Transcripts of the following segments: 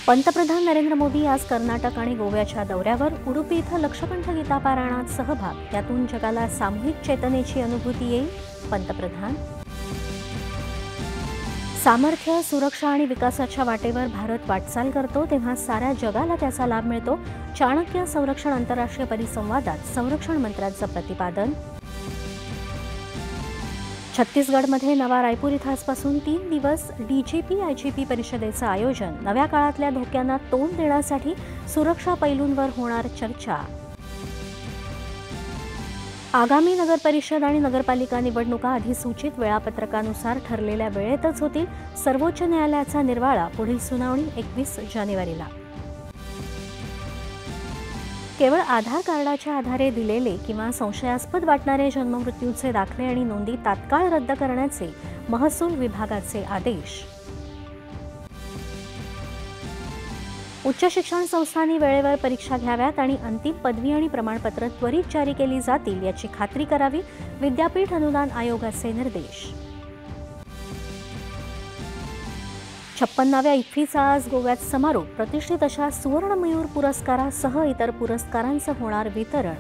पंतप्रधान नरेंद्र मोदी आज कर्नाटक आणि गोव्याच्या दौऱ्यावर. उडुपी इथं लक्षकंठ गीता पारायणात सहभाग. यातून जगाला सामूहिक चेतनेची अनुभूती येईल. पंतप्रधान सामर्थ्य, सुरक्षा आणि विकासाच्या वाटेवर भारत वाटचाल करतो तेव्हा साऱ्या जगाला त्याचा लाभ मिळतो. चाणक्य संरक्षण आंतरराष्ट्रीय परिसंवादात संरक्षण मंत्र्यांचं प्रतिपादन. छत्तीसगडमध्ये नवा रायपूर इथं आजपासून 3 दिवस DGP-IGP परिषदेचं आयोजन. नव्या काळातल्या धोक्यांना तोंड देण्यासाठी सुरक्षा पैलूंवर होणार चर्चा. आगामी नगरपरिषद आणि नगरपालिका निवडणुका अधिसूचित वेळापत्रकानुसार ठरलेल्या वेळेतच होतील. सर्वोच्च न्यायालयाचा निर्वाळा. पुढील सुनावणी 21 जानेवारीला. केवळ आधार कार्डाच्या आधारे दिलेले किंवा संशयास्पद वाटणारे जन्ममृत्यूचे दाखले आणि नोंदी तात्काळ रद्द करण्याचे महसूल विभागाचे आदेश. उच्च शिक्षण संस्थांनी वेळेवर परीक्षा घ्याव्यात आणि अंतिम पदवी आणि प्रमाणपत्र त्वरित जारी केली जातील याची खात्री करावी. विद्यापीठ अनुदान आयोगाचे निर्देश. 56व्या इफ्फीचा आज गोव्यात समारोप. प्रतिष्ठित अशा सुवर्ण मयूर पुरस्कारासह इतर पुरस्कारांचं होणार वितरण.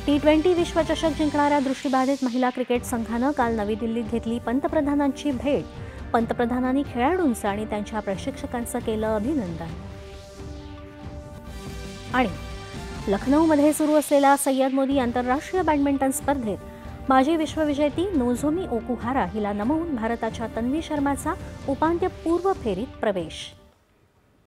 T20 विश्वचषक जिंकणाऱ्या दृष्टिबाधित महिला क्रिकेट संघानं काल नवी दिल्लीत घेतली पंतप्रधानांची भेट. पंतप्रधानांनी खेळाडूंचं आणि त्यांच्या प्रशिक्षकांचं केलं अभिनंदन. आणि लखनौमध्ये सुरू असलेल्या सय्यद मोदी आंतरराष्ट्रीय बॅडमिंटन स्पर्धेत माजी विश्वविजेती नोझोमी ओकुहारा हिला नमवून भारताच्या तन्वी शर्माचा उपांत्यपूर्व फेरीत प्रवेश.